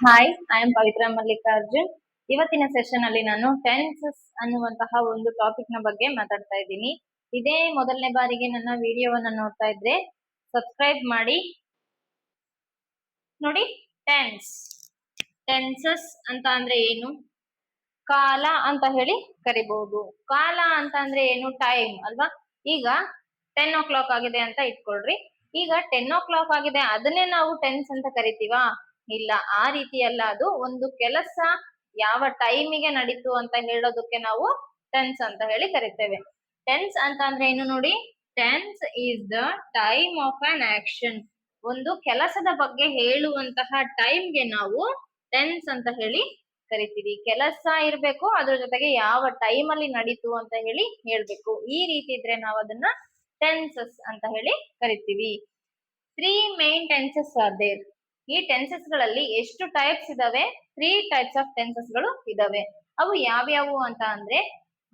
Hi, I am ಪವಿತ್ರ ಮಲ್ಲಿಕಾರ್ಜುನ್. ಇವತ್ತಿನ session ಅಲ್ಲಿ ನಾನು ಟೆನ್ಸಸ್ ಅನ್ನುವಂತಹ ಒಂದು ಟಾಪಿಕ್ ನ ಬಗ್ಗೆ ಮಾತಾಡ್ತಾ ಇದ್ದೀನಿ. ಇದೇ ಮೊದಲನೇ ಬಾರಿಗೆ ನನ್ನ ವಿಡಿಯೋವನ್ನ ನೋಡ್ತಾ ಇದ್ರೆ ಸಬ್ಸ್ಕ್ರೈಬ್ ಮಾಡಿ. ನೋಡಿ, ಟೆನ್ಸಸ್ ಅಂತ ಅಂದ್ರೆ ಏನು? ಕಾಲ ಅಂತ ಹೇಳಿ ಕರಿಬಹುದು. ಕಾಲ ಅಂತ ಅಂದ್ರೆ ಏನು? ಟೈಮ್ ಅಲ್ವಾ? ಈಗ 10 o'clock ಆಗಿದೆ ಅಂತ ಇಟ್ಕೊಳ್ರಿ. ಈಗ 10 o'clock ಆಗಿದೆ, ಅದನ್ನೇ ನಾವು ಟೆನ್ಸ್ ಅಂತ ಕರಿತೀವಾ? ಇಲ್ಲ, ಆ ರೀತಿ ಅಲ್ಲ. ಅದು ಒಂದು ಕೆಲಸ ಯಾವ ಟೈಮಿಗೆ ನಡೀತು ಅಂತ ಹೇಳೋದಕ್ಕೆ ನಾವು ಟೆನ್ಸ್ ಅಂತ ಹೇಳಿ ಕರಿತೇವೆ. ಟೆನ್ಸ್ ಅಂತ ಅಂದ್ರೆ ಏನು ನೋಡಿ? Tense is the time of an action. ಒಂದು ಕೆಲಸದ ಬಗ್ಗೆ ಹೇಳುವಂತಹ ಟೈಮ್ಗೆ ನಾವು ಟೆನ್ಸ್ ಅಂತ ಹೇಳಿ ಕರಿತೀವಿ. ಕೆಲಸ ಇರ್ಬೇಕು, ಅದ್ರ ಜೊತೆಗೆ ಯಾವ ಟೈಮ್ ಅಲ್ಲಿ ನಡೀತು ಅಂತ ಹೇಳಿ ಹೇಳ್ಬೇಕು. ಈ ರೀತಿ ಇದ್ರೆ ನಾವು ಅದನ್ನ ಟೆನ್ಸಸ್ ಅಂತ ಹೇಳಿ ಕರಿತೀವಿ. 3 ಮೇನ್ ಟೆನ್ಸಸ್ ಆರ್ ದೇರ್. ಈ ಟೆನ್ಸಸ್ ಗಳಲ್ಲಿ ಎಷ್ಟು ಟೈಪ್ಸ್ ಇದಾವೆ? 3 ಟೈಪ್ಸ್ ಆಫ್ ಟೆನ್ಸಸ್ ಗಳು ಇದಾವೆ. ಅವು ಯಾವ್ಯಾವು ಅಂತ ಅಂದ್ರೆ,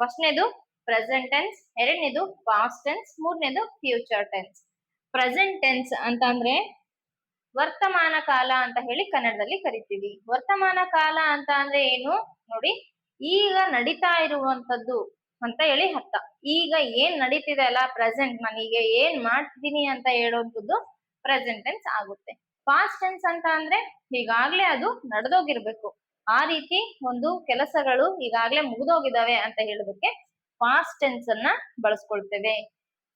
ಫಸ್ಟ್ನೇದು ಪ್ರೆಸೆಂಟ್ ಟೆನ್ಸ್, ಎರಡನೇದು ಪಾಸ್ಟ್ ಟೆನ್ಸ್, ಮೂರನೇದು ಫ್ಯೂಚರ್ ಟೆನ್ಸ್. ಪ್ರೆಸೆಂಟ್ ಟೆನ್ಸ್ ಅಂತ ಅಂದ್ರೆ ವರ್ತಮಾನ ಕಾಲ ಅಂತ ಹೇಳಿ ಕನ್ನಡದಲ್ಲಿ ಕರಿತೀವಿ. ವರ್ತಮಾನ ಕಾಲ ಅಂತ ಅಂದ್ರೆ ಏನು ನೋಡಿ? ಈಗ ನಡೀತಾ ಇರುವಂತದ್ದು ಅಂತ ಹೇಳಿ ಅರ್ಥ. ಈಗ ಏನ್ ನಡೀತಿದೆ ಅಲ್ಲ, ಪ್ರೆಸೆಂಟ್, ನಾನೀಗ ಏನ್ ಮಾಡ್ತಿದ್ದೀನಿ ಅಂತ ಹೇಳುವಂಥದ್ದು ಪ್ರೆಸೆಂಟ್ ಟೆನ್ಸ್ ಆಗುತ್ತೆ. ಪಾಸ್ಟ್ ಟೆನ್ಸ್ ಅಂತ ಅಂದ್ರೆ ಈಗಾಗ್ಲೇ ಅದು ನಡೆದೋಗಿರ್ಬೇಕು, ಆ ರೀತಿ ಒಂದು ಕೆಲಸಗಳು ಈಗಾಗ್ಲೇ ಮುಗಿದೋಗಿದಾವೆ ಅಂತ ಹೇಳೋದಕ್ಕೆ ಪಾಸ್ಟ್ ಟೆನ್ಸ್ ಅನ್ನ ಬಳಸ್ಕೊಳ್ತೇವೆ.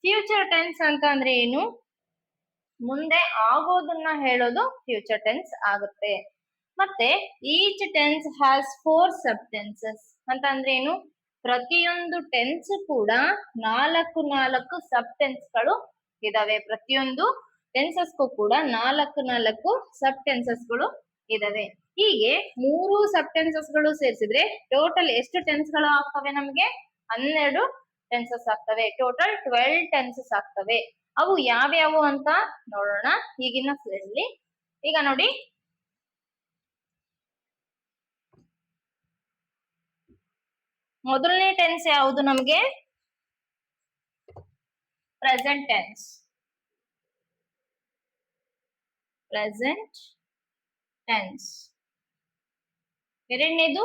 ಫ್ಯೂಚರ್ ಟೆನ್ಸ್ ಅಂತ ಅಂದ್ರೆ ಏನು? ಮುಂದೆ ಆಗೋದನ್ನ ಹೇಳೋದು ಫ್ಯೂಚರ್ ಟೆನ್ಸ್ ಆಗುತ್ತೆ. ಮತ್ತೆ each tense has 4 sub tenses ಅಂತ ಅಂದ್ರೆ ಏನು? ಪ್ರತಿಯೊಂದು ಟೆನ್ಸ್ ಕೂಡ 4 ಸಬ್ ಟೆನ್ಸ್ ಗಳು ಇದಾವೆ. ಪ್ರತಿಯೊಂದು ಟೆನ್ಸಸ್ಗೂ ಕೂಡ 4 ಸಬ್ ಟೆನ್ಸಸ್ ಗಳು ಇದಾವೆ. ಹೀಗೆ 3 ಸಬ್ ಟೆನ್ಸಸ್ ಗಳು ಸೇರಿಸಿದ್ರೆ ಟೋಟಲ್ ಎಷ್ಟು ಟೆನ್ಸ್ ಗಳು ಆಗ್ತವೆ? ನಮಗೆ 12 ಟೆನ್ಸಸ್ ಆಗ್ತವೆ. ಟೋಟಲ್ 12 ಟೆನ್ಸಸ್ ಆಗ್ತವೆ. ಅವು ಯಾವ್ಯಾವು ಅಂತ ನೋಡೋಣ ಈಗಿನ ಸ್ಲೈಡ್ಲಿ. ಈಗ ನೋಡಿ, ಮೊದಲನೇ ಟೆನ್ಸ್ ಯಾವುದು ನಮಗೆ? Present tense. Present tense. ಎರಡನೇದು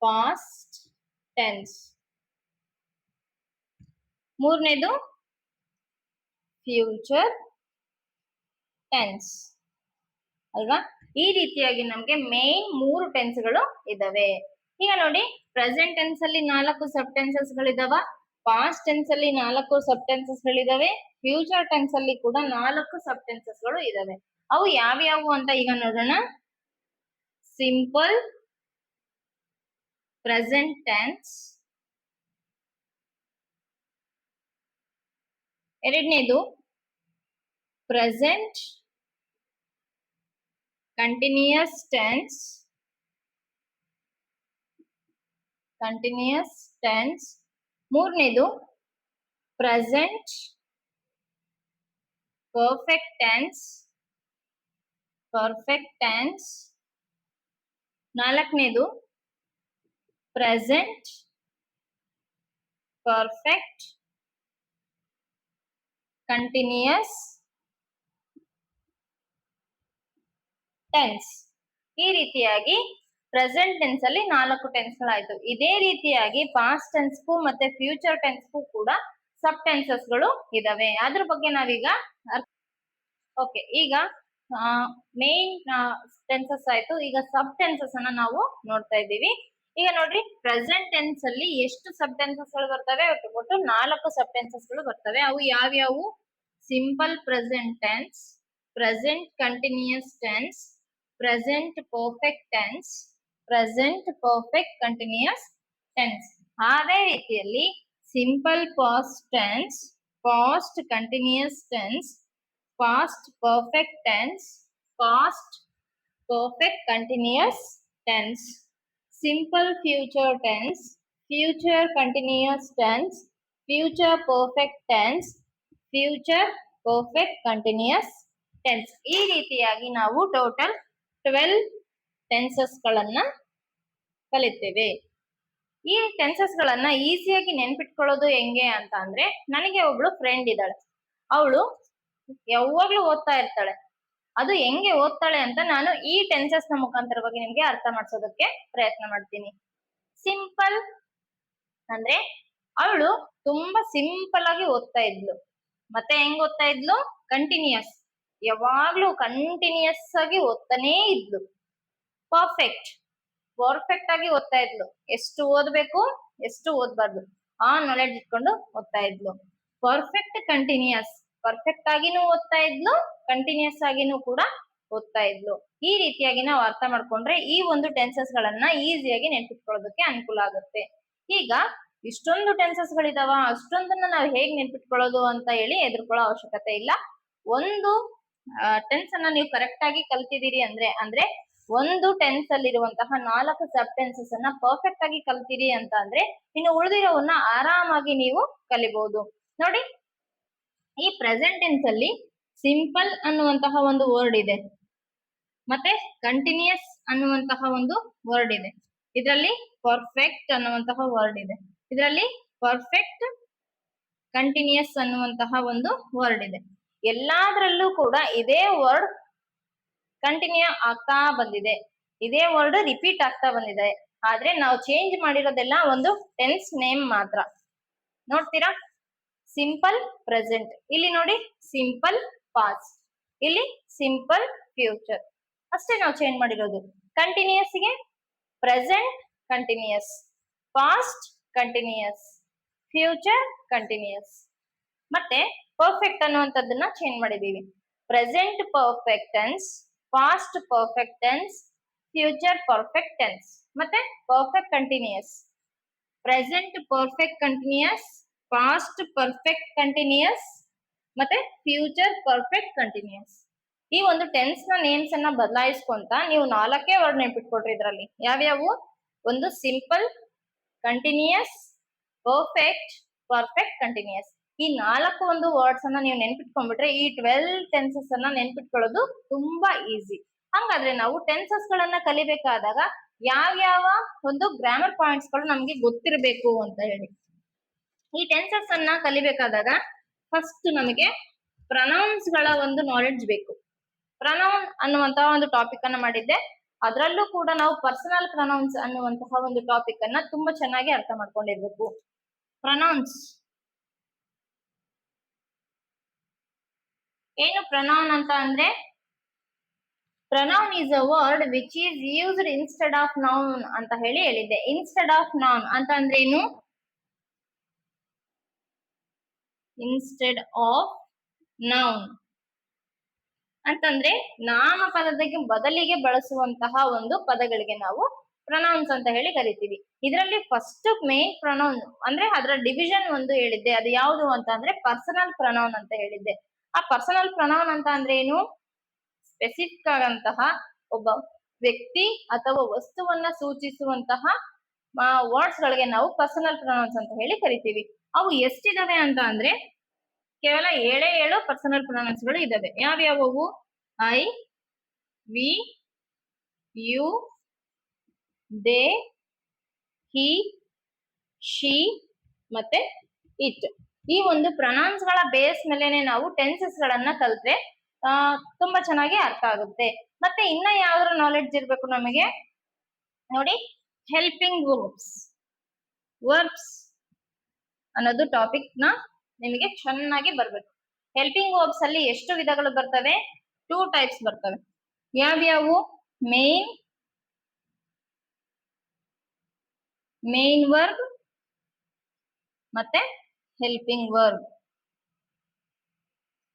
ಪಾಸ್ಟ್ ಟೆನ್ಸ್. ಮೂರನೇದು ಫ್ಯೂಚರ್ ಟೆನ್ಸ್ ಅಲ್ವಾ? ಈ ರೀತಿಯಾಗಿ ನಮ್ಗೆ ಮೇನ್ 3 ಟೆನ್ಸ್ ಗಳು ಇದಾವೆ. ಈಗ ನೋಡಿ, ಪ್ರೆಸೆಂಟ್ ಟೆನ್ಸ್ ಅಲ್ಲಿ 4 ಸಬ್ ಟೆನ್ಸಸ್ ಗಳಿದಾವ, ಪಾಸ್ಟ್ ಟೆನ್ಸ್ ಅಲ್ಲಿ 4 ಸಬ್ ಟೆನ್ಸಸ್ ಗಳಿದಾವೆ, ಫ್ಯೂಚರ್ ಟೆನ್ಸ್ ಅಲ್ಲಿ ಕೂಡ 4 ಸಬ್ ಟೆನ್ಸಸ್ ಗಳು ಇದಾವೆ. ಅವು ಯಾವ್ಯಾವು ಅಂತ ಈಗ ನೋಡೋಣ. ಸಿಂಪಲ್ ಪ್ರೆಸೆಂಟ್ ಟೆನ್ಸ್, ಎರಡನೇದು ಪ್ರೆಸೆಂಟ್ ಕಂಟಿನ್ಯೂಯಸ್ ಟೆನ್ಸ್, ಮೂರನೇದು ಪ್ರೆಸೆಂಟ್ ಪರ್ಫೆಕ್ಟ್ ಟೆನ್ಸ್, ನಾಲ್ಕನೇದು ಪ್ರೆಸೆಂಟ್ ಪರ್ಫೆಕ್ಟ್ ಕಂಟಿನ್ಯೂಯಸ್ ಟೆನ್ಸ್. ಈ ರೀತಿಯಾಗಿ ಪ್ರೆಸೆಂಟ್ ಟೆನ್ಸ್ ಅಲ್ಲಿ 4 ಟೆನ್ಸ್ ಗಳಾಯ್ತು. ಇದೇ ರೀತಿಯಾಗಿ ಪಾಸ್ಟ್ ಟೆನ್ಸ್ಗೂ ಮತ್ತೆ ಫ್ಯೂಚರ್ ಟೆನ್ಸ್ಗೂ ಕೂಡ ಸಬ್ ಟೆನ್ಸಸ್ ಗಳು ಇದಾವೆ. ಅದ್ರ ಬಗ್ಗೆ ನಾವೀಗ ಓಕೆ, ಈಗ ಮೇನ್ ಟೆನ್ಸಸ್ ಆಯ್ತು. ಈಗ ಸಬ್ ಟೆನ್ಸಸ್ ಅನ್ನ ನಾವು ನೋಡ್ತಾ ಇದ್ದೀವಿ. ಈಗ ನೋಡ್ರಿ, ಪ್ರೆಸೆಂಟ್ ಟೆನ್ಸ್ ಅಲ್ಲಿ ಎಷ್ಟು ಸಬ್ ಟೆನ್ಸಸ್ ಗಳು ಬರ್ತವೆ? ಒಟ್ಟು 4 ಸಬ್ ಟೆನ್ಸಸ್ ಗಳು ಬರ್ತವೆ. ಅವು ಯಾವ್ಯಾವು? Simple present tense, present continuous tense, present perfect tense, present perfect continuous tense. ಅದೇ ರೀತಿಯಲ್ಲಿ simple past tense, past continuous tense, past perfect tense, past perfect continuous tense, simple future tense, future continuous tense, future perfect tense, future perfect continuous tense. ಈ ರೀತಿಯಾಗಿ ನಾವು total 12 tenses ಗಳನ್ನ ಕಲಿತೇವೆ. ಈ tenses ಗಳನ್ನ ಈಸಿಯಾಗಿ ನೆನ್ಪಿಟ್ಕೊಳ್ಳೋದು ಹೆಂಗೆ ಅಂತ ಅಂದ್ರೆ, ನನಗೆ ಒಬ್ಳು ಫ್ರೆಂಡ್ ಇದ್ದಾಳೆ. ಅವಳು ಯಾವಾಗ್ಲೂ ಓದ್ತಾ ಇರ್ತಾಳೆ. ಅದು ಹೆಂಗೆ ಓದ್ತಾಳೆ ಅಂತ ನಾನು ಈ ಟೆನ್ಸಸ್ ನ ಮುಖಾಂತರವಾಗಿ ನಿಮ್ಗೆ ಅರ್ಥ ಮಾಡಿಸೋದಕ್ಕೆ ಪ್ರಯತ್ನ ಮಾಡ್ತೀನಿ. ಸಿಂಪಲ್ ಅಂದ್ರೆ ಅವಳು ತುಂಬಾ ಸಿಂಪಲ್ ಆಗಿ ಓದ್ತಾ ಇದ್ಲು. ಮತ್ತೆ ಹೆಂಗ್ ಓದ್ತಾ ಇದ್ಲು? ಕಂಟಿನ್ಯೂಸ್, ಯಾವಾಗ್ಲೂ ಕಂಟಿನ್ಯೂಸ್ ಆಗಿ ಓದ್ತಾನೇ ಇದ್ಲು. ಪರ್ಫೆಕ್ಟ್, ಪರ್ಫೆಕ್ಟ್ ಆಗಿ ಓದ್ತಾ ಇದ್ಲು. ಎಷ್ಟು ಓದ್ಬೇಕು, ಎಷ್ಟು ಓದ್ಬಾರ್ದು ಆ ನಾಲೆಡ್ಜ್ ಇಟ್ಕೊಂಡು ಓದ್ತಾ ಇದ್ಲು. ಪರ್ಫೆಕ್ಟ್ ಕಂಟಿನ್ಯೂಸ್, ಪರ್ಫೆಕ್ಟ್ ಆಗಿನೂ ಓದ್ತಾ ಇದ್ಲು, ಕಂಟಿನ್ಯೂಸ್ ಆಗಿನೂ ಕೂಡ ಓದ್ತಾ ಇದ್ಲು. ಈ ರೀತಿಯಾಗಿ ನಾವು ಅರ್ಥ ಮಾಡ್ಕೊಂಡ್ರೆ ಈ ಒಂದು ಟೆನ್ಸಸ್ ಗಳನ್ನ ಈಸಿಯಾಗಿ ನೆನ್ಪಿಟ್ಕೊಳ್ಳೋದಕ್ಕೆ ಅನುಕೂಲ ಆಗುತ್ತೆ. ಈಗ ಇಷ್ಟೊಂದು ಟೆನ್ಸಸ್ ಗಳಿದಾವ, ಅಷ್ಟೊಂದನ್ನ ನಾವು ಹೇಗ್ ನೆನ್ಪಿಟ್ಕೊಳ್ಳೋದು ಅಂತ ಹೇಳಿ ಹೆದರ್ಕೊಳ್ಳೋ ಅವಶ್ಯಕತೆ ಇಲ್ಲ. ಒಂದು ಟೆನ್ಸ್ ಅನ್ನ ನೀವು ಕರೆಕ್ಟ್ ಆಗಿ ಕಲ್ತಿದ್ದೀರಿ ಅಂದ್ರೆ ಒಂದು ಟೆನ್ಸ್ ಅಲ್ಲಿರುವಂತಹ 4 ಸಬ್ ಟೆನ್ಸಸ್ ಅನ್ನ ಪರ್ಫೆಕ್ಟ್ ಆಗಿ ಕಲ್ತಿರಿ ಅಂತ ಅಂದ್ರೆ ಇನ್ನು ಉಳಿದಿರೋವನ್ನ ಆರಾಮಾಗಿ ನೀವು ಕಲಿಬಹುದು. ನೋಡಿ, ಈ ಪ್ರೆಸೆಂಟ್ ಟೆನ್ಸ್ ಅಲ್ಲಿ ಸಿಂಪಲ್ ಅನ್ನುವಂತಹ ಒಂದು ವರ್ಡ್ ಇದೆ, ಮತ್ತೆ ಕಂಟಿನ್ಯೂಸ್ ಅನ್ನುವಂತಹ ಒಂದು ವರ್ಡ್ ಇದೆ, ಇದರಲ್ಲಿ ಪರ್ಫೆಕ್ಟ್ ಅನ್ನುವಂತಹ ವರ್ಡ್ ಇದೆ, ಇದರಲ್ಲಿ ಪರ್ಫೆಕ್ಟ್ ಕಂಟಿನ್ಯೂಸ್ ಅನ್ನುವಂತಹ ಒಂದು ವರ್ಡ್ ಇದೆ. ಎಲ್ಲಾದ್ರಲ್ಲೂ ಕೂಡ ಇದೇ ವರ್ಡ್ ಕಂಟಿನ್ಯೂ ಆಗ್ತಾ ಬಂದಿದೆ, ಇದೇ ವರ್ಡ್ ರಿಪೀಟ್ ಆಗ್ತಾ ಬಂದಿದೆ. ಆದ್ರೆ ನಾವು ಚೇಂಜ್ ಮಾಡಿರೋದೆಲ್ಲ ಒಂದು ಟೆನ್ಸ್ ನೇಮ್ ಮಾತ್ರ. ನೋಡ್ತೀರಾ, ಸಿಂಪಲ್ ಪ್ರೆಸೆಂಟ್, ಇಲ್ಲಿ ನೋಡಿ ಸಿಂಪಲ್ ಪಾಸ್ಟ್, ಇಲ್ಲಿ ಸಿಂಪಲ್ ಫ್ಯೂಚರ್, ಅಷ್ಟೇ ನಾವು ಚೇಂಜ್ ಮಾಡಿರೋದು. ಕಂಟಿನ್ಯೂಸ್ ಗೆ present continuous, past continuous, future continuous. ಮತ್ತೆ ಪರ್ಫೆಕ್ಟ್ ಅನ್ನುವಂಥದ್ದನ್ನ ಚೇಂಜ್ ಮಾಡಿದೀವಿ. Present perfect tense, past perfect tense, future perfect tense, ಮತ್ತೆ perfect continuous. Present perfect continuous, past perfect continuous, ಮತ್ತೆ ಫ್ಯೂಚರ್ ಪರ್ಫೆಕ್ಟ್ ಕಂಟಿನ್ಯೂಸ್. ಈ ಒಂದು ಟೆನ್ಸ್ ನ ನೇಮ್ಸ್ ಅನ್ನ ಬದಲಾಯಿಸ್ಕೊಂತ ನೀವು 4 ವರ್ಡ್ ನೆನ್ಪಿಟ್ಕೊಡ್ರಿ. ಇದರಲ್ಲಿ ಯಾವ್ಯಾವು? ಒಂದು simple, continuous, perfect, perfect continuous. ಈ 4 ಒಂದು ವರ್ಡ್ಸ್ ಅನ್ನ ನೀವು ನೆನ್ಪಿಟ್ಕೊಂಡ್ಬಿಟ್ರೆ ಈ 12 ಟೆನ್ಸಸ್ ಅನ್ನ ನೆನ್ಪಿಟ್ಕೊಳ್ಳೋದು ತುಂಬಾ ಈಸಿ. ಹಂಗಾದ್ರೆ ನಾವು ಟೆನ್ಸಸ್ ಗಳನ್ನ ಕಲಿಬೇಕಾದಾಗ ಯಾವ್ಯಾವ ಒಂದು ಗ್ರಾಮರ್ ಪಾಯಿಂಟ್ಸ್ ಗಳು ನಮ್ಗೆ ಗೊತ್ತಿರಬೇಕು ಅಂತ ಹೇಳಿ, ಈ ಟೆನ್ಸಸ್ ಅನ್ನ ಕಲಿಬೇಕಾದಾಗ ಫಸ್ಟ್ ನಮಗೆ ಪ್ರನೌನ್ಸ್ ಗಳ ಒಂದು ನಾಲೆಡ್ಜ್ ಬೇಕು. ಪ್ರನೌನ್ ಅನ್ನುವಂತಹ ಒಂದು ಟಾಪಿಕ್ ಅನ್ನ ಮಾಡಿದ್ದೆ, ಅದರಲ್ಲೂ ಕೂಡ ನಾವು ಪರ್ಸನಲ್ ಪ್ರನೌನ್ಸ್ ಅನ್ನುವಂತಹ ಒಂದು ಟಾಪಿಕ್ ಅನ್ನ ತುಂಬಾ ಚೆನ್ನಾಗಿ ಅರ್ಥ ಮಾಡ್ಕೊಂಡಿರ್ಬೇಕು. ಪ್ರನೌನ್ಸ್ ಏನು? ಪ್ರನೌನ್ ಅಂತ ಅಂದ್ರೆ pronoun is a word which is used instead of noun ಅಂತ ಹೇಳಿದ್ದೆ. ಇನ್ಸ್ಟೆಡ್ ಆಫ್ ನೌನ್ ಅಂತ ಅಂದ್ರೆ ಏನು? ಇನ್ಸ್ಟೆಡ್ ಆಫ್ ನೌನ್ ಅಂತಂದ್ರೆ ನಾಮಪದಕ್ಕೆ ಬದಲಿಗೆ ಬಳಸುವಂತಹ ಒಂದು ಪದಗಳಿಗೆ ನಾವು ಪ್ರನೌನ್ಸ್ ಅಂತ ಹೇಳಿ ಕರಿತೀವಿ. ಇದರಲ್ಲಿ ಫಸ್ಟ್ ಮೇನ್ ಪ್ರನೌನ್ ಅಂದ್ರೆ ಅದರ ಡಿವಿಷನ್ ಒಂದು ಹೇಳಿದ್ದೆ, ಅದು ಯಾವುದು ಅಂತ ಅಂದ್ರೆ ಪರ್ಸನಲ್ ಪ್ರನೌನ್ ಅಂತ ಹೇಳಿದ್ದೆ. ಆ ಪರ್ಸನಲ್ ಪ್ರನೌನ್ ಅಂತ ಅಂದ್ರೆ ಏನು? ಸ್ಪೆಸಿಫಿಕ್ ಆದಂತಹ ಒಬ್ಬ ವ್ಯಕ್ತಿ ಅಥವಾ ವಸ್ತುವನ್ನ ಸೂಚಿಸುವಂತಹ ವರ್ಡ್ಸ್ ಗಳಿಗೆ ನಾವು ಪರ್ಸನಲ್ ಪ್ರನೌನ್ಸ್ ಅಂತ ಹೇಳಿ ಕರಿತೀವಿ. ಅವು ಎಷ್ಟಿದಾವೆ ಅಂತ ಅಂದ್ರೆ ಕೇವಲ 7 ಪರ್ಸನಲ್ ಪ್ರೊನೌನ್ಸ್ ಗಳು ಇದಾವೆ. ಯಾವ್ಯಾವು? I, we, you, they, he, she ಮತ್ತೆ ಇಟ್. ಈ ಒಂದು ಪ್ರೊನೌನ್ಸ್ ಗಳ ಬೇಸ್ ಮೇಲೆನೆ ನಾವು ಟೆನ್ಸಸ್ ಗಳನ್ನ ಕಲ್ತ್ರೆ ತುಂಬಾ ಚೆನ್ನಾಗಿ ಅರ್ಥ ಆಗುತ್ತೆ. ಮತ್ತೆ ಇನ್ನ ಯಾವ್ದ್ರ ನಾಲೆಡ್ಜ್ ಇರ್ಬೇಕು ನಮಗೆ? ನೋಡಿ, ಹೆಲ್ಪಿಂಗ್ ವರ್ಬ್ಸ್. ವರ್ಬ್ಸ್ ಅನ್ನೋದು ಟಾಪಿಕ್ ನ ನಿಮಗೆ ಚೆನ್ನಾಗಿ ಬರ್ಬೇಕು. ಹೆಲ್ಪಿಂಗ್ ವರ್ಬ್ಸ್ ಅಲ್ಲಿ ಎಷ್ಟು ವಿಧಗಳು ಬರ್ತವೆ? 2 ಟೈಪ್ಸ್ ಬರ್ತವೆ. ಯಾವ್ಯಾವು? ಮೇನ್ ವರ್ಬ್ ಮತ್ತೆ ಹೆಲ್ಪಿಂಗ್ ವರ್ಬ್.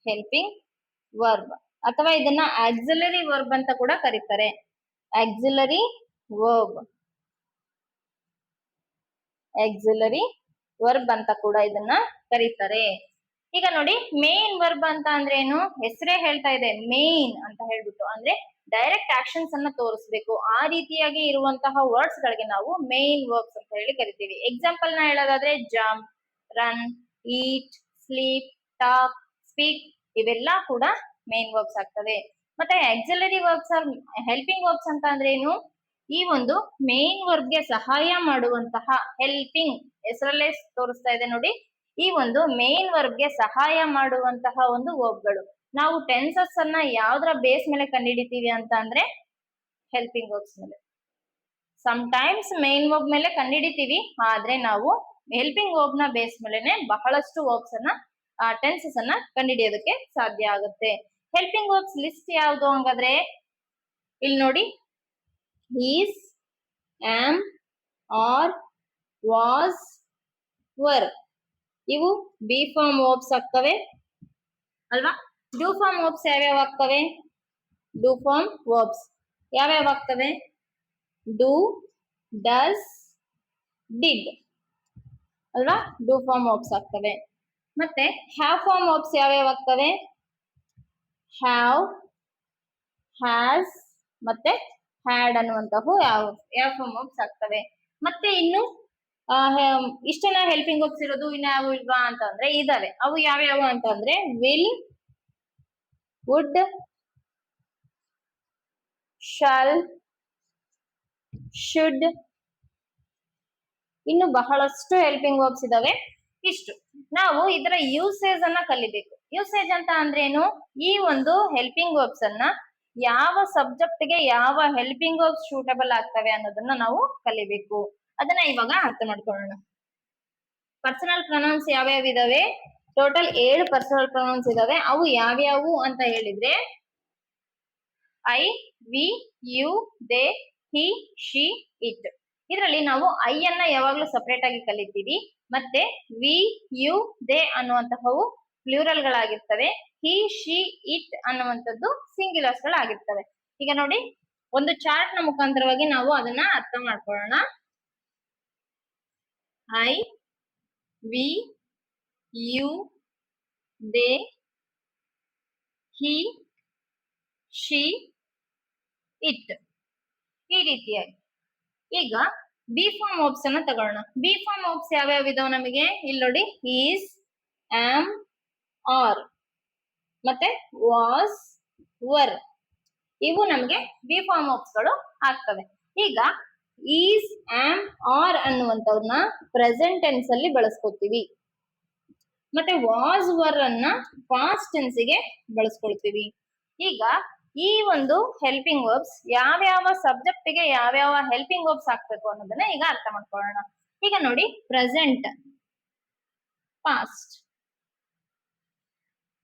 ಹೆಲ್ಪಿಂಗ್ ವರ್ಬ್ ಅಥವಾ ಇದನ್ನ ಆಕ್ಸಿಲರಿ ವರ್ಬ್ ಅಂತ ಕೂಡ ಕರೀತಾರೆ. ಆಕ್ಸಿಲರಿ ವರ್ಬ್, ಆಕ್ಸಿಲರಿ ವರ್ಬ್ ಅಂತ ಕೂಡ ಇದನ್ನ ಕರೀತಾರೆ. ಈಗ ನೋಡಿ, ಮೇನ್ ವರ್ಬ್ ಅಂತ ಅಂದ್ರೆ ಏನು? ಹೆಸರೇ ಹೇಳ್ತಾ ಇದೆ ಮೇನ್ ಅಂತ ಹೇಳ್ಬಿಟ್ಟು, ಅಂದ್ರೆ ಡೈರೆಕ್ಟ್ ಆಕ್ಷನ್ಸ್ ಅನ್ನ ತೋರಿಸ್ಬೇಕು. ಆ ರೀತಿಯಾಗಿ ಇರುವಂತಹ ವರ್ಡ್ಸ್ ಗಳಿಗೆ ನಾವು ಮೇನ್ ವರ್ಬ್ಸ್ ಅಂತ ಹೇಳಿ ಕರಿತೀವಿ. ಎಕ್ಸಾಂಪಲ್ ನ ಹೇಳೋದಾದ್ರೆ ಜಂಪ್, ರನ್, ಈಟ್, ಸ್ಲೀಪ್, ಟಾಕ್, ಸ್ಪೀಕ್ ಇವೆಲ್ಲ ಕೂಡ ಮೇನ್ ವರ್ಬ್ಸ್ ಆಗ್ತವೆ. ಮತ್ತೆ auxiliary verbs are helping verbs ಅಂತ ಅಂದ್ರೆ ಏನು? ಈ ಒಂದು ಮೇನ್ ವರ್ಬ್ ಗೆ ಸಹಾಯ ಮಾಡುವಂತಹ, ಹೆಲ್ಪಿಂಗ್ ಹೆಸರಲ್ಲೇ ತೋರಿಸ್ತಾ ಇದೆ ನೋಡಿ, ಈ ಒಂದು ಮೇನ್ ವರ್ಬ್ ಗೆ ಸಹಾಯ ಮಾಡುವಂತಹ ಒಂದು ವರ್ಬ್ಗಳು. ನಾವು ಟೆನ್ಸಸ್ ಅನ್ನ ಯಾವ್ದ್ರ ಬೇಸ್ ಮೇಲೆ ಕಂಡುಹಿಡಿತೀವಿ ಅಂತ ಅಂದ್ರೆ ಹೆಲ್ಪಿಂಗ್ ವರ್ಬ್ಸ್ ಮೇಲೆ. ಟೈಮ್ಸ್ ಮೇನ್ ವರ್ಬ್ ಮೇಲೆ ಕಂಡುಹಿಡಿತೀವಿ, ಆದ್ರೆ ನಾವು ಹೆಲ್ಪಿಂಗ್ ವರ್ಬ್ ನ ಬೇಸ್ ಮೇಲೆನೆ ಬಹಳಷ್ಟು ವರ್ಬ್ಸ್ ಅನ್ನ ಟೆನ್ಸಸ್ ಅನ್ನ ಕಂಡುಹಿಡಿಯೋದಕ್ಕೆ ಸಾಧ್ಯ ಆಗುತ್ತೆ. ಹೆಲ್ಪಿಂಗ್ ವರ್ಬ್ಸ್ ಲಿಸ್ಟ್ ಯಾವುದು ಹಂಗಾದ್ರೆ ಇಲ್ಲಿ ನೋಡಿ, is, am, are, was, were ಇವು ಬಿ ಫಾರ್ಮ್ ವರ್ಬ್ಸ್ ಆಗ್ತವೆ ಅಲ್ವಾ. ಡೂ ಫಾರ್ಮ್ ವರ್ಬ್ಸ್ ಯಾವ್ಯಾವ ಆಗ್ತವೆ? ಡೂ ಫಾರ್ಮ್ ವರ್ಬ್ಸ್ ಯಾವ್ಯಾವ ಆಗ್ತವೆ? ಡೂ, ಡಸ್, ಡಿಡ್ ಅಲ್ವಾ, ಡೂ ಫಾರ್ಮ್ ವರ್ಬ್ಸ್ ಆಗ್ತವೆ. ಮತ್ತೆ ಹ್ಯಾವ್ ಫಾರ್ಮ್ ವರ್ಬ್ಸ್ ಯಾವ್ಯಾವ ಆಗ್ತವೆ? ಹ್ಯಾವ್, ಹ್ಯಾಸ್ ಮತ್ತೆ ಹ್ಯಾಡ್ ಅನ್ನುವಂತಹ ಯಾವ ಫಾರ್ಮ್ ವರ್ಬ್ಸ್ ಆಗ್ತವೆ. ಮತ್ತೆ ಇನ್ನು ಇಷ್ಟೆಲ್ಲ ಹೆಲ್ಪಿಂಗ್ ವರ್ಬ್ಸ್ ಇರೋದು ಇನ್ಯಾವು ಇಲ್ವಾ ಅಂತಂದ್ರೆ ಇದಾವೆ. ಅವು ಯಾವ್ಯಾವ ಅಂತಂದ್ರೆ ವಿಲ್, ವುಡ್, ಶಾಲ್, ಶುಡ್, ಇನ್ನು ಬಹಳಷ್ಟು ಹೆಲ್ಪಿಂಗ್ ವರ್ಬ್ಸ್ ಇದಾವೆ. ಇಷ್ಟು ನಾವು ಇದರ ಯೂಸೇಜ್ ಅನ್ನ ಕಲಿಬೇಕು. ಯೂಸೇಜ್ ಅಂತ ಅಂದ್ರೇನು? ಈ ಒಂದು ಹೆಲ್ಪಿಂಗ್ ವರ್ಬ್ಸ್ ಅನ್ನ ಯಾವ ಸಬ್ಜೆಕ್ಟ್ ಗೆ ಯಾವ ಹೆಲ್ಪಿಂಗ್ ವರ್ಬ್ಸ್ ಸೂಟಬಲ್ ಆಗ್ತವೆ ಅನ್ನೋದನ್ನ ನಾವು ಕಲಿಬೇಕು. ಅದನ್ನ ಇವಾಗ ಅರ್ಥ ಮಾಡ್ಕೊಳ್ಳೋಣ. ಪರ್ಸನಲ್ ಪ್ರೊನೌನ್ಸ್ ಯಾವ್ಯಾವ ಇದಾವೆ? ಟೋಟಲ್ 7 ಪರ್ಸನಲ್ ಪ್ರೊನೌನ್ಸ್ ಇದಾವೆ. ಅವು ಯಾವ್ಯಾವು ಅಂತ ಹೇಳಿದ್ರೆ I, we, you, they, he, she, it. ಇದರಲ್ಲಿ ನಾವು ಐ ಅನ್ನ ಯಾವಾಗ್ಲೂ ಸಪರೇಟ್ ಆಗಿ ಕಲಿತೀವಿ. ಮತ್ತೆ ವಿ, ಯು, ದೇ ಅನ್ನುವಂತಹವು ಪ್ಲೂರಲ್ ಗಳಾಗಿರ್ತವೆ. ಹಿ, ಶಿ, ಇಟ್ ಅನ್ನುವಂಥದ್ದು ಸಿಂಗ್ಯುಲರ್ಸ್ ಗಳಾಗಿರ್ತವೆ. ಈಗ ನೋಡಿ, ಒಂದು ಚಾರ್ಟ್ ನ ಮುಖಾಂತರವಾಗಿ ನಾವು ಅದನ್ನ ಅರ್ಥ ಮಾಡ್ಕೊಳ್ಳೋಣ. I, we, you, they, he, she, it ಈ ರೀತಿಯಾಗಿ. ಈಗ ಬಿ ಫಾರ್ಮ್ ವರ್ಬ್ಸ್ ಅನ್ನ ತಗೊಳ್ಳೋಣ. ಬಿ ಫಾರ್ಮ್ ವರ್ಬ್ಸ್ ಯಾವ್ಯಾವ ಇದಾವ ನಮಗೆ? ಇಲ್ಲಿ ನೋಡಿ, ಈಸ್, ಆಮ್, ಆರ್ ಮತ್ತೆ ವಾಸ್, ವರ್ ಇವು ನಮಗೆ ಬಿ ಫಾರ್ಮ್ ವರ್ಬ್ಸ್ ಗಳು ಆಗ್ತವೆ. ಈಗ ಈಸ್, ಆಮ್, ಆರ್ ಅನ್ನುವಂಥವ್ರನ್ನ ಪ್ರೆಸೆಂಟ್ ಟೆನ್ಸ್ ಅಲ್ಲಿ ಬಳಸ್ಕೊತೀವಿ. ಮತ್ತೆ ವಾಸ್, ವರ್ ಅನ್ನ ಪಾಸ್ಟ್ ಟೆನ್ಸ್ ಗೆ ಬಳಸ್ಕೊಳ್ತೀವಿ. ಈಗ ಈ ಒಂದು ಹೆಲ್ಪಿಂಗ್ ವರ್ಬ್ಸ್ ಯಾವ್ಯಾವ ಸಬ್ಜೆಕ್ಟ್ ಗೆ ಯಾವ್ಯಾವ ಹೆಲ್ಪಿಂಗ್ ವರ್ಬ್ಸ್ ಹಾಕ್ಬೇಕು ಅನ್ನೋದನ್ನ ಈಗ ಅರ್ಥ ಮಾಡ್ಕೊಳ್ಳೋಣ. ಈಗ ನೋಡಿ, ಪ್ರೆಸೆಂಟ್, ಪಾಸ್ಟ್.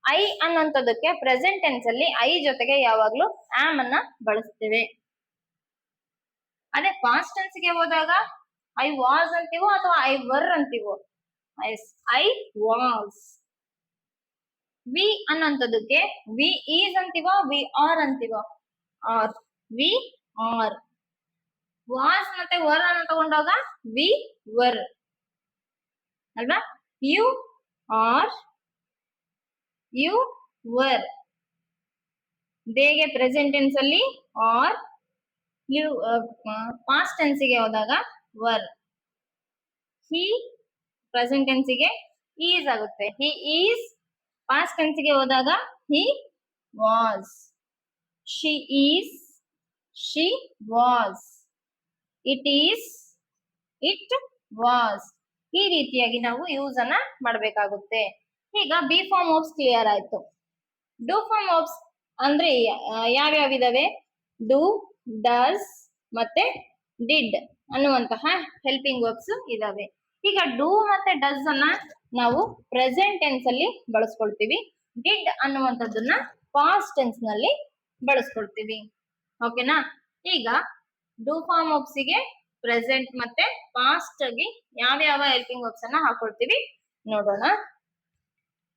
ಐ ಅನ್ನೋಂಥದ್ದಕ್ಕೆ ಪ್ರೆಸೆಂಟ್ ಟೆನ್ಸ್ ಅಲ್ಲಿ ಐ ಜೊತೆಗೆ ಯಾವಾಗ್ಲೂ ಆಮ್ ಅನ್ನ ಬಳಸ್ತೇವೆ. ಅದೇ ಪಾಸ್ಟ್ ಟೆನ್ಸ್ ಗೆ ಹೋದಾಗ ಐ ವಾಸ್ ಅಂತೀವೋ ಅಥವಾ ಐ ವರ್ ಅಂತೀವೋ? I was. ವಿ ಅನ್ನೋಂಥದ್ದಕ್ಕೆ ವಿ ಈಸ್ ಅಂತೀವೋ ವಿ ಆರ್ ಅಂತೀವೋ? Are, we are. ವಾಸ್ ಮತ್ತೆ ವರ್ ಅನ್ನು ತಗೊಂಡಾಗ ವಿ ವರ್ ಅಲ್ವಾ. You are, you were. ದೇಗೆ ಪ್ರೆಸೆಂಟ್ ಟೆನ್ಸ್ ಅಲ್ಲಿ ಆರ್, ಪಾಸ್ಟ್ ಟೆನ್ಸ್ ಗೆ ಹೋದಾಗ ವರ್. ಹಿ ಪ್ರೆಸೆಂಟ್ ಟೆನ್ಸ್ ಗೆ ಈಸ್ ಆಗುತ್ತೆ. He is. ಪಾಸ್ಟ್ ಟೆನ್ಸ್ ಗೆ ಹೋದಾಗ he was. She is, she was. It is, it was. ಈ ರೀತಿಯಾಗಿ ನಾವು ಯೂಸ್ ಅನ್ನ ಮಾಡಬೇಕಾಗುತ್ತೆ. ಈಗ ಬಿ ಫಾರ್ಮ್ ವರ್ಬ್ಸ್ ಕ್ಲಿಯರ್ ಆಯ್ತು. ಡೂ ಫಾರ್ಮ್ ವರ್ಬ್ಸ್ ಅಂದ್ರೆ ಯಾವ್ಯಾವ ಇದಾವೆ? ಡೂ, ಡಸ್ ಮತ್ತೆ ಡಿಡ್ ಅನ್ನುವಂತಹ ಹೆಲ್ಪಿಂಗ್ ವರ್ಬ್ಸ್ ಇದಾವೆ. ಈಗ ಡೂ ಮತ್ತೆ ಡಸ್ ಅನ್ನ ನಾವು ಪ್ರೆಸೆಂಟ್ ಟೆನ್ಸ್ ಅಲ್ಲಿ ಬಳಸ್ಕೊಳ್ತೀವಿ. ಡಿಡ್ ಅನ್ನುವಂಥದ್ದನ್ನ ಪಾಸ್ಟ್ ಟೆನ್ಸ್ ನಲ್ಲಿ ಬಳಸ್ಕೊಳ್ತೀವಿ. ಓಕೆನಾ? ಈಗ ಡೂ ಫಾರ್ಮ್ ವರ್ಬ್ಸ್ ಗೆ ಪ್ರೆಸೆಂಟ್ ಮತ್ತೆ ಪಾಸ್ಟ್ ಆಗಿ ಯಾವ್ಯಾವ ಹೆಲ್ಪಿಂಗ್ ವರ್ಬ್ಸ್ ಅನ್ನ ಹಾಕೊಳ್ತೀವಿ ನೋಡೋಣ.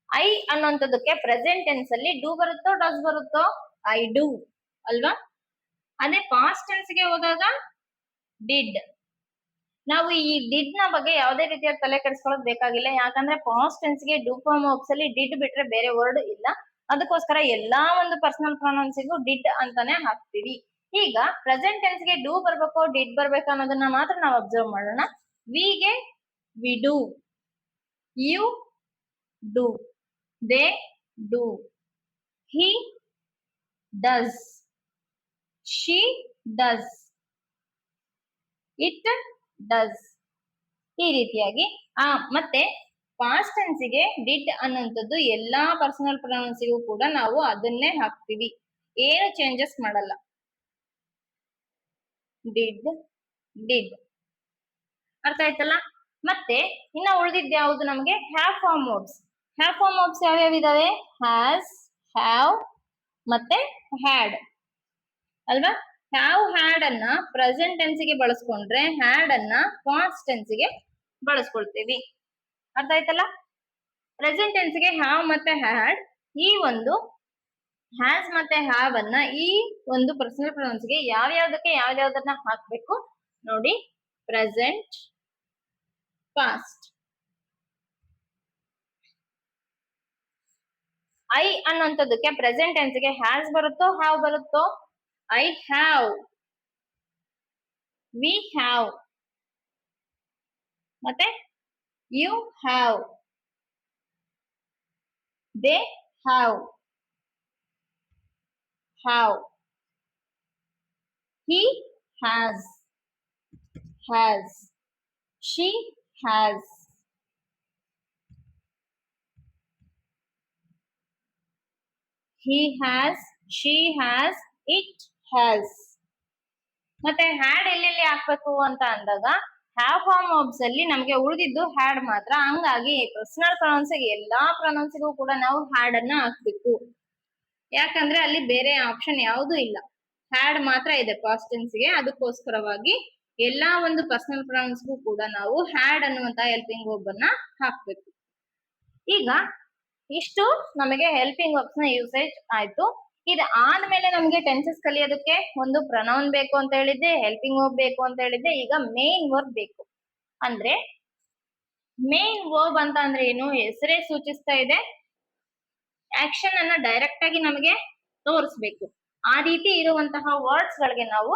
ಐ ಅನ್ನೋಂಥದ್ದಕ್ಕೆ ಪ್ರೆಸೆಂಟ್ ಟೆನ್ಸ್ ಅಲ್ಲಿ ಡೂ ಬರುತ್ತೋ ಡಸ್ ಬರುತ್ತೋ? ಐ ಡೂ ಅಲ್ವಾ. ಅದೇ ಪಾಸ್ಟ್ ಟೆನ್ಸ್ ಗೆ ಹೋದಾಗ ಡಿಡ್. ನಾವು ಈ ಡಿಡ್ ನ ಬಗ್ಗೆ ಯಾವುದೇ ರೀತಿಯ ತಲೆ ಕೆಡಿಸ್ಕೊಳ್ಳೋದು ಬೇಕಾಗಿಲ್ಲ. ಯಾಕಂದ್ರೆ ಪಾಸ್ಟ್ ಟೆನ್ಸ್ ಗೆ ಡೂ ಫಾರ್ಮ್ ವರ್ಬ್ಸ್ ಅಲ್ಲಿ ಡಿಡ್ ಬಿಟ್ರೆ ಬೇರೆ ವರ್ಡ್ ಇಲ್ಲ. ಅದಕ್ಕೋಸ್ಕರ ಎಲ್ಲಾ ಒಂದು ಪರ್ಸನಲ್ ಪ್ರೊನೌನ್ಸಿಗೂ ಡಿಡ್ ಅಂತಾನೆ ಹಾಕ್ತೀವಿ. ಈಗ ಪ್ರೆಸೆಂಟ್ ಟೆನ್ಸ್ ಗೆ ಡೂ ಬರ್ಬೇಕು ಡಿಡ್ ಬರ್ಬೇಕು ಅನ್ನೋದನ್ನ ಮಾತ್ರ ನಾವು ಅಬ್ಸರ್ವ್ ಮಾಡೋಣ. ವಿ ಗೆ we do, you do, they do, he does, she does, it does. ಈ ರೀತಿಯಾಗಿ ಮತ್ತೆ ಪಾಸ್ಟ್ ಟೆನ್ಸಿಗೆ ಡಿಡ್ ಅನ್ನುವಂಥದ್ದು ಎಲ್ಲಾ ಪರ್ಸನಲ್ ಪ್ರೊನೌನ್ಸಿಗೂ ಕೂಡ ನಾವು ಅದನ್ನೇ ಹಾಕ್ತಿವಿ, ಏನು ಚೇಂಜಸ್ ಮಾಡಲ್ಲ. ಡಿಡ್ ಡಿಡ್ ಅರ್ಥ ಆಯ್ತಲ್ಲ. ಮತ್ತೆ ಇನ್ನ ಉಳಿದಿದ್ದು ಯಾವುದು ನಮಗೆ have form verbs. Have form verbs ಯಾವ್ಯಾವ ಇದಾವೆ? ಹ್ಯಾಸ್, ಹ್ಯಾವ್ ಮತ್ತೆ ಹ್ಯಾಡ್ ಅಲ್ವಾ. ಹ್ಯಾವ್ ಹ್ಯಾಡ್ ಅನ್ನ ಪ್ರೆಸೆಂಟ್ ಟೆನ್ಸ್ಗೆ ಬಳಸ್ಕೊಂಡ್ರೆ ಹ್ಯಾಡ್ ಅನ್ನ ಪಾಸ್ಟ್ ಟೆನ್ಸ್ಗೆ ಬಳಸ್ಕೊಳ್ತೀವಿ. ಅರ್ಥ ಆಯ್ತಲ್ಲ. ಪ್ರೆಸೆಂಟ್ ಟೆನ್ಸ್ಗೆ ಹ್ಯಾವ್ ಮತ್ತೆ ಹ್ಯಾಡ್, ಈ ಒಂದು ಹ್ಯಾಸ್ ಮತ್ತೆ ಹ್ಯಾವ್ ಅನ್ನ ಈ ಒಂದು ಪರ್ಸನಲ್ ಪ್ರೊನೌನ್ಸ್ಗೆ ಯಾವ್ಯಾವ್ದಕ್ಕೆ ಯಾವ್ಯಾವ್ದನ್ನ ಹಾಕ್ಬೇಕು ನೋಡಿ. Present, past. ಐ ಅನ್ನುವಂಥದ್ದಕ್ಕೆ ಪ್ರೆಸೆಂಟ್ ಟೆನ್ಸ್ಗೆ ಹ್ಯಾಸ್ ಬರುತ್ತೋ ಹ್ಯಾವ್ ಬರುತ್ತೋ? ಐ ಹ್ಯಾವ್, ವಿ ಹ್ಯಾವ್, ಮತ್ತೆ you have, they have, have, he has, has, she has, he has, she has, it has. ಮತ್ತೆ ಹ್ಯಾಡ್ ಎಲ್ಲೆಲ್ಲಿ ಹಾಕ್ಬೇಕು ಅಂತ ಅಂದಾಗ ಹ್ಯಾವ್ ಫಾರ್ಮ್ ವರ್ಬ್ಸ್ ಅಲ್ಲಿ ನಮಗೆ ಉಳಿದಿದ್ದು ಹ್ಯಾಡ್ ಮಾತ್ರ. ಹಂಗಾಗಿ ಪರ್ಸನಲ್ ಪ್ರೊನೌನ್ಸ್ ಎಲ್ಲಾ ಪ್ರೊನೌನ್ಸ್ಗೂ ಕೂಡ ನಾವು ಹ್ಯಾಡ್ ಅನ್ನ ಹಾಕ್ಬೇಕು. ಯಾಕಂದ್ರೆ ಅಲ್ಲಿ ಬೇರೆ ಆಪ್ಷನ್ ಯಾವುದು ಇಲ್ಲ, ಹ್ಯಾಡ್ ಮಾತ್ರ ಇದೆ ಪಾಸ್ಟ್ ಟೆನ್ಸ್ಗೆ. ಅದಕ್ಕೋಸ್ಕರವಾಗಿ ಎಲ್ಲಾ ಒಂದು ಪರ್ಸನಲ್ ಪ್ರೊನೌನ್ಸ್ಗೂ ಕೂಡ ನಾವು ಹ್ಯಾಡ್ ಅನ್ನುವಂತ ಹೆಲ್ಪಿಂಗ್ ವರ್ಬ್ ಅನ್ನ ಹಾಕ್ಬೇಕು. ಈಗ ಇಷ್ಟು ನಮಗೆ ಹೆಲ್ಪಿಂಗ್ ವರ್ಬ್ಸ್ ನ ಯೂಸೇಜ್ ಆಯ್ತು. ಇದು ಆದ್ಮೇಲೆ ನಮ್ಗೆ ಟೆನ್ಸಸ್ ಕಲಿಯೋದಕ್ಕೆ ಒಂದು ಪ್ರನೌನ್ ಬೇಕು ಅಂತ ಹೇಳಿದ್ದೆ, ಹೆಲ್ಪಿಂಗ್ ವರ್ಬ್ ಬೇಕು ಅಂತ ಹೇಳಿದ್ದೆ, ಈಗ ಮೇನ್ ವರ್ಬ್ ಬೇಕು. ಅಂದ್ರೆ ಮೇನ್ ವರ್ಬ್ ಅಂತ ಅಂದ್ರೆ ಏನು? ಹೆಸರೇ ಸೂಚಿಸ್ತಾ ಇದೆ, ಆಕ್ಷನ್ ಅನ್ನ ಡೈರೆಕ್ಟ್ ಆಗಿ ನಮಗೆ ತೋರಿಸ್ಬೇಕು. ಆ ರೀತಿ ಇರುವಂತಹ ವರ್ಡ್ಸ್ ಗಳಿಗೆ ನಾವು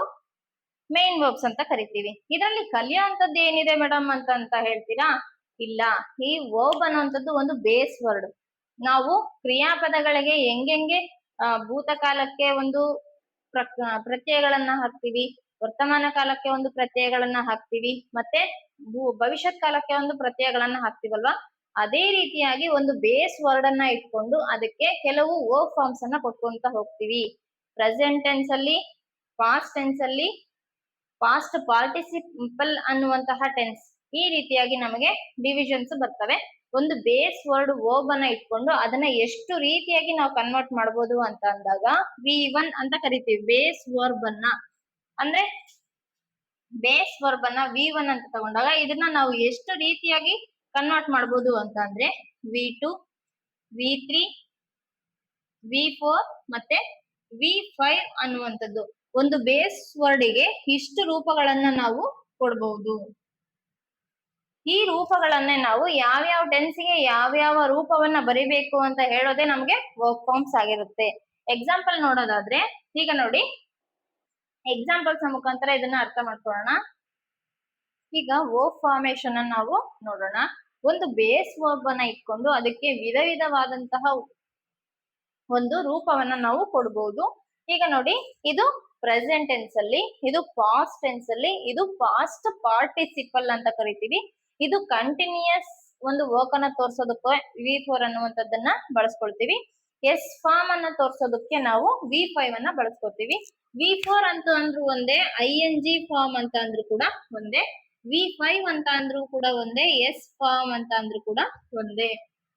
ಮೇನ್ ವರ್ಬ್ಸ್ ಅಂತ ಕರಿತೀವಿ. ಇದರಲ್ಲಿ ಕಲಿಯುವಂತದ್ದು ಏನಿದೆ ಮೇಡಮ್ ಅಂತ ಹೇಳ್ತೀರಾ? ಇಲ್ಲ, ಈ ವರ್ಬ್ ಅನ್ನುವಂಥದ್ದು ಒಂದು ಬೇಸ್ ವರ್ಡ್. ನಾವು ಕ್ರಿಯಾಪದಗಳಿಗೆ ಹೆಂಗೆ ಭೂತಕಾಲಕ್ಕೆ ಒಂದು ಪ್ರತ್ಯಯಗಳನ್ನ ಹಾಕ್ತಿವಿ, ವರ್ತಮಾನ ಕಾಲಕ್ಕೆ ಒಂದು ಪ್ರತ್ಯಯಗಳನ್ನ ಹಾಕ್ತಿವಿ, ಮತ್ತೆ ಭವಿಷ್ಯತ್ ಕಾಲಕ್ಕೆ ಒಂದು ಪ್ರತ್ಯಯಗಳನ್ನ ಹಾಕ್ತಿವಲ್ವಾ, ಅದೇ ರೀತಿಯಾಗಿ ಒಂದು ಬೇಸ್ ವರ್ಡ್ ಅನ್ನ ಇಟ್ಕೊಂಡು ಅದಕ್ಕೆ ಕೆಲವು ವರ್ಬ್ ಫಾರ್ಮ್ಸ್ ಅನ್ನ ಕೊಟ್ಕೊಂತ ಹೋಗ್ತೀವಿ. ಪ್ರೆಸೆಂಟ್ ಟೆನ್ಸ್ ಅಲ್ಲಿ, ಪಾಸ್ಟ್ ಟೆನ್ಸ್ ಅಲ್ಲಿ, ಪಾಸ್ಟ್ ಪಾರ್ಟಿಸಿಪಲ್ ಅನ್ನುವಂತಹ ಟೆನ್ಸ್, ಈ ರೀತಿಯಾಗಿ ನಮಗೆ ಡಿವಿಷನ್ಸ್ ಬರ್ತವೆ. ಒಂದು ಬೇಸ್ ವರ್ಡ್ ವರ್ಬ್ ಅನ್ನ ಇಟ್ಕೊಂಡು ಅದನ್ನ ಎಷ್ಟು ರೀತಿಯಾಗಿ ನಾವು ಕನ್ವರ್ಟ್ ಮಾಡಬಹುದು ಅಂತ ಅಂದಾಗ V1 ಅಂತ ಕರಿತೀವಿ. ಬೇಸ್ ವರ್ಬ್ ಅನ್ನ ಅಂದ್ರೆ ಬೇಸ್ ವರ್ಬ್ ಅನ್ನ V1 ಅಂತ ತಗೊಂಡಾಗ ಇದನ್ನ ನಾವು ಎಷ್ಟು ರೀತಿಯಾಗಿ ಕನ್ವರ್ಟ್ ಮಾಡಬಹುದು ಅಂತ ಅಂದ್ರೆ V2, V3, V4 ಮತ್ತೆ V5 ಅನ್ನುವಂಥದ್ದು ಒಂದು ಬೇಸ್ ವರ್ಡ್ಗೆ ಇಷ್ಟು ರೂಪಗಳನ್ನ ನಾವು ಕೊಡಬಹುದು. ಈ ರೂಪಗಳನ್ನೇ ನಾವು ಯಾವ್ಯಾವ ಟೆನ್ಸ್ಗೆ ಯಾವ್ಯಾವ ರೂಪವನ್ನ ಬರಿಬೇಕು ಅಂತ ಹೇಳೋದೇ ನಮ್ಗೆ ವರ್ಬ್ ಫಾರ್ಮ್ಸ್ ಆಗಿರುತ್ತೆ. ಎಕ್ಸಾಂಪಲ್ ನೋಡೋದಾದ್ರೆ ಈಗ ನೋಡಿ, ಎಕ್ಸಾಂಪಲ್ಸ್ ಮುಖಾಂತರ ಇದನ್ನ ಅರ್ಥ ಮಾಡ್ಕೊಳ್ಳೋಣ. ಈಗ ವರ್ಬ್ ಫಾರ್ಮೇಶನ್ ಅನ್ನ ನಾವು ನೋಡೋಣ. ಒಂದು ಬೇಸ್ ವರ್ಬ್ ಅನ್ನ ಇಟ್ಕೊಂಡು ಅದಕ್ಕೆ ವಿಧ ವಿಧವಾದಂತಹ ಒಂದು ರೂಪವನ್ನ ನಾವು ಕೊಡಬಹುದು. ಈಗ ನೋಡಿ, ಇದು ಪ್ರೆಸೆಂಟ್ ಟೆನ್ಸ್ ಅಲ್ಲಿ, ಇದು ಪಾಸ್ಟ್ ಟೆನ್ಸ್ ಅಲ್ಲಿ, ಇದು ಪಾಸ್ಟ್ ಪಾರ್ಟಿಸಿಪಲ್ ಅಂತ ಕರಿತೀವಿ. ಇದು ಕಂಟಿನ್ಯೂಯಸ್ ಒಂದು ವರ್ಕ್ ಅನ್ನ ತೋರ್ಸೋದಕ್ಕೆ V4 ಅನ್ನುವಂಥದ್ದನ್ನ ಬಳಸ್ಕೊಳ್ತೀವಿ. ಎಸ್ ಫಾರ್ಮ್ ಅನ್ನ ತೋರ್ಸೋದಕ್ಕೆ ನಾವು V5 ಅನ್ನ ಬಳಸ್ಕೊಳ್ತೀವಿ. V4 ಅಂತ ಅಂದ್ರೂ ಒಂದೇ, ING ಫಾರ್ಮ್ ಅಂತ ಅಂದ್ರೂ ಕೂಡ ಒಂದೇ, V5 ಅಂತ ಅಂದ್ರೂ ಕೂಡ ಒಂದೇ, ಎಸ್ ಫಾರ್ಮ್ ಅಂತ ಅಂದ್ರೂ ಕೂಡ ಒಂದೇ.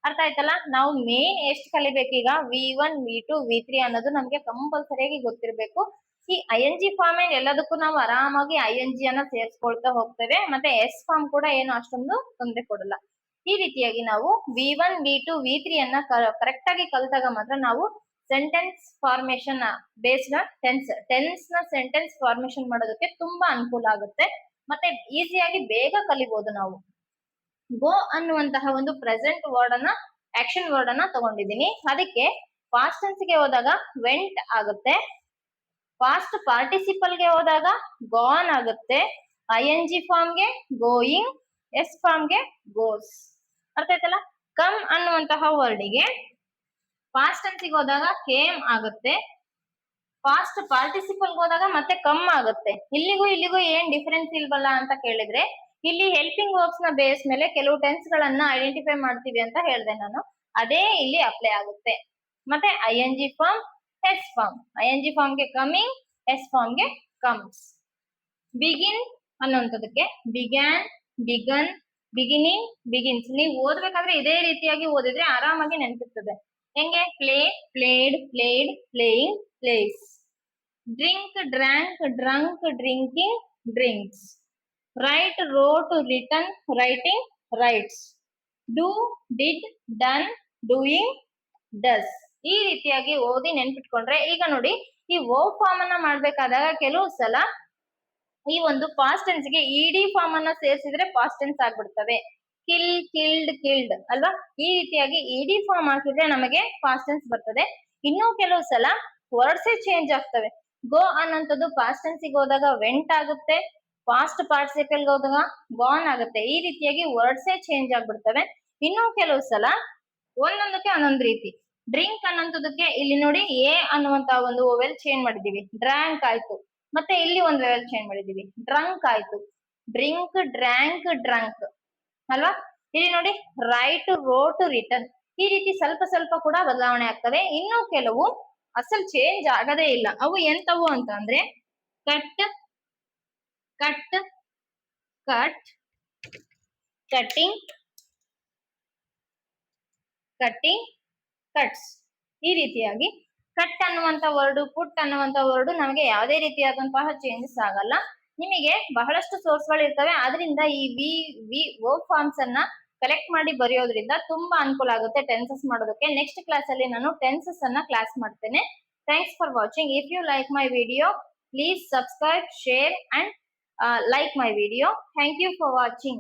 ಅರ್ಥ ಆಯ್ತಲ್ಲ. ನಾವು ಮೇನ್ ಎಷ್ಟು ಕಲಿಬೇಕೀಗ? V1, V2, V3 ಅನ್ನೋದು ನಮ್ಗೆ ಕಂಪಲ್ಸರಿಯಾಗಿ ಗೊತ್ತಿರಬೇಕು. ಈ ING ಫಾರ್ಮ್ ಎಲ್ಲದಕ್ಕೂ ನಾವು ಆರಾಮಾಗಿ ING ಅನ್ನ ಸೇರಿಸ್ಕೊಳ್ತಾ ಹೋಗ್ತೇವೆ. ಮತ್ತೆ ಎಸ್ ಫಾರ್ಮ್ ಕೂಡ ಏನು ಅಷ್ಟೊಂದು ತೊಂದರೆ ಕೊಡಲ್ಲ. ಈ ರೀತಿಯಾಗಿ ನಾವು V1, V2, V3 ಅನ್ನ ಕರೆಕ್ಟ್ ಆಗಿ ಕಲಿತಾಗ ಮಾತ್ರ ನಾವು ಸೆಂಟೆನ್ಸ್ ಫಾರ್ಮೇಶನ್ ಬೇಸ್ಡ್ ಟೆನ್ಸ್ ನ ಸೆಂಟೆನ್ಸ್ ಫಾರ್ಮೇಶನ್ ಮಾಡೋದಕ್ಕೆ ತುಂಬಾ ಅನುಕೂಲ ಆಗುತ್ತೆ. ಮತ್ತೆ ಈಸಿಯಾಗಿ ಬೇಗ ಕಲಿಬಹುದು ನಾವು. ಗೋ ಅನ್ನುವಂತಹ ಒಂದು ಪ್ರೆಸೆಂಟ್ ವರ್ಡ್ ಅನ್ನ, ಆಕ್ಷನ್ ವರ್ಡ್ ಅನ್ನ ತಗೊಂಡಿದ್ದೀನಿ. ಅದಕ್ಕೆ ಪಾಸ್ಟ್ ಟೆನ್ಸ್ ಗೆ ಹೋದಾಗ ವೆಂಟ್ ಆಗುತ್ತೆ, ಪಾಸ್ಟ್ ಪಾರ್ಟಿಸಿಪಲ್ ಗೆ ಹೋದಾಗ ಗಾನ್ ಆಗುತ್ತೆ, ING ಫಾರ್ಮ್ ಗೆ ಗೋಯಿಂಗ್, ಎಸ್ ಫಾರ್ಮ್ ಗೆ ಗೋಸ್. ಅರ್ಥ ಆಯ್ತಲ್ಲ. ಕಮ್ ಅನ್ನುವಂತಹ ವರ್ಡಿಗೆ ಪಾಸ್ಟ್ ಟೆನ್ಸ್ ಗೆ ಹೋದಾಗ ಕೇಮ್ ಆಗುತ್ತೆ, ಪಾಸ್ಟ್ ಪಾರ್ಟಿಸಿಪಲ್ ಹೋದಾಗ ಮತ್ತೆ ಕಮ್ ಆಗುತ್ತೆ. ಇಲ್ಲಿಗೂ ಏನ್ ಡಿಫರೆನ್ಸ್ ಇಲ್ವಲ್ಲ ಅಂತ ಕೇಳಿದ್ರೆ ಇಲ್ಲಿ ಹೆಲ್ಪಿಂಗ್ ವರ್ಬ್ಸ್ ನ ಬೇಸ್ ಮೇಲೆ ಕೆಲವು ಟೆನ್ಸ್ ಗಳನ್ನ ಐಡೆಂಟಿಫೈ ಮಾಡ್ತೀವಿ ಅಂತ ಹೇಳಿದೆ ನಾನು. ಅದೇ ಇಲ್ಲಿ ಅಪ್ಲೈ ಆಗುತ್ತೆ. ಮತ್ತೆ ING form, S form. ING form ಗೆ ಕಮಿಂಗ್, S ಫಾರ್ಮ್ ಗೆ ಕಮ್ಸ್. ಬಿಗಿನ್ ಅನ್ನುವಂಥದಕ್ಕೆ ಬಿಗ್ಯಾನ್, ಬಿಗನ್, ಬಿಗಿನಿಂಗ್, ಬಿಗಿನ್ಸ್. ನೀವು ಓದ್ಬೇಕಾದ್ರೆ ಇದೇ ರೀತಿಯಾಗಿ ಓದಿದ್ರೆ ಆರಾಮಾಗಿ ನೆನಪಿರ್ತದೆ. ಹೆಂಗೆ? Play, played, played, playing, plays. Drink, drank, drunk, drinking, drinks. Write, wrote, written, writing, writes. Do, did, done, doing, does. ಈ ರೀತಿಯಾಗಿ ಓದಿ ನೆನ್ಪಿಟ್ಕೊಂಡ್ರೆ, ಈಗ ನೋಡಿ ಈ ವರ್ಬ್ ಫಾರ್ಮ್ ಅನ್ನ ಮಾಡ್ಬೇಕಾದಾಗ ಕೆಲವು ಸಲ ಈ ಒಂದು ಪಾಸ್ಟ್ ಟೆನ್ಸ್ ಗೆ ಇಡಿ ಫಾರ್ಮ್ ಅನ್ನ ಸೇರಿಸಿದ್ರೆ ಪಾಸ್ಟ್ ಟೆನ್ಸ್ ಆಗ್ಬಿಡ್ತವೆ. ಕಿಲ್, ಕಿಲ್ಡ್, ಕಿಲ್ಡ್ ಅಲ್ವಾ? ಈ ರೀತಿಯಾಗಿ ಇಡಿ ಫಾರ್ಮ್ ಹಾಕಿದ್ರೆ ನಮಗೆ ಪಾಸ್ಟ್ ಟೆನ್ಸ್ ಬರ್ತದೆ. ಇನ್ನೂ ಕೆಲವು ಸಲ ವರ್ಡ್ಸೇ ಚೇಂಜ್ ಆಗ್ತವೆ. ಗೋ ಅನ್ನೋಂಥದ್ದು ಪಾಸ್ಟ್ ಟೆನ್ಸ್ ಗೆ ಹೋದಾಗ ವೆಂಟ್ ಆಗುತ್ತೆ, ಪಾಸ್ಟ್ ಪಾರ್ಟಿಸಿಪಲ್ ಗೆ ಹೋದಾಗ ಗಾನ್ ಆಗುತ್ತೆ. ಈ ರೀತಿಯಾಗಿ ವರ್ಡ್ಸೇ ಚೇಂಜ್ ಆಗ್ಬಿಡ್ತವೆ. ಇನ್ನೂ ಕೆಲವು ಸಲ ಒಂದೊಂದಕ್ಕೆ ಒಂದೊಂದು ರೀತಿ. ಡ್ರಿಂಕ್ ಅನ್ನೋಂಥದಕ್ಕೆ ಇಲ್ಲಿ ನೋಡಿ ಎ ಅನ್ನುವಂತ ಒಂದು ಓವೆಲ್ ಚೇಂಜ್ ಮಾಡಿದೀವಿ, ಡ್ರ್ಯಾಂಕ್ ಆಯ್ತು. ಮತ್ತೆ ಇಲ್ಲಿ ಒಂದು ವೆಲ್ ಚೇಂಜ್ ಮಾಡಿದೀವಿ, ಡ್ರಂಕ್ ಆಯ್ತು. ಡ್ರಿಂಕ್, ಡ್ರ್ಯಾಂಕ್, ಡ್ರಂಕ್ ಅಲ್ವಾ? ಇಲ್ಲಿ ನೋಡಿ ರೈಟ್, ರೋಟ್, ರಿಟರ್ನ್. ಈ ರೀತಿ ಸ್ವಲ್ಪ ಸ್ವಲ್ಪ ಕೂಡ ಬದಲಾವಣೆ ಆಗ್ತವೆ. ಇನ್ನು ಕೆಲವು ಅಸಲ್ ಚೇಂಜ್ ಆಗದೇ ಇಲ್ಲ. ಅವು ಎಂತವು ಅಂತ ಅಂದ್ರೆ cut, cut, cut, cutting, cutting, cuts. ಈ ರೀತಿಯಾಗಿ ಕಟ್ ಅನ್ನುವಂತ ವರ್ಡ್, ಪುಟ್ ಅನ್ನುವಂತ ವರ್ಡ್ ನಮಗೆ ಯಾವುದೇ ರೀತಿಯಾದಂತಹ ಚೇಂಜಸ್ ಆಗಲ್ಲ. ನಿಮಗೆ ಬಹಳಷ್ಟು ಸೋರ್ಸ್ ಗಳು ಇರ್ತವೆ. ಅದರಿಂದ ಈ ವರ್ಬ್ ಫಾರ್ಮ್ಸ್ ಅನ್ನ ಕಲೆಕ್ಟ್ ಮಾಡಿ ಬರೆಯೋದ್ರಿಂದ ತುಂಬಾ ಅನುಕೂಲ ಆಗುತ್ತೆ ಟೆನ್ಸಸ್ ಮಾಡೋದಕ್ಕೆ. ನೆಕ್ಸ್ಟ್ ಕ್ಲಾಸ್ ಅಲ್ಲಿ ನಾನು ಟೆನ್ಸಸ್ ಅನ್ನ ಕ್ಲಾಸ್ ಮಾಡ್ತೇನೆ. Thanks for watching. If you like my video, please subscribe, share and like my video. Thank you for watching.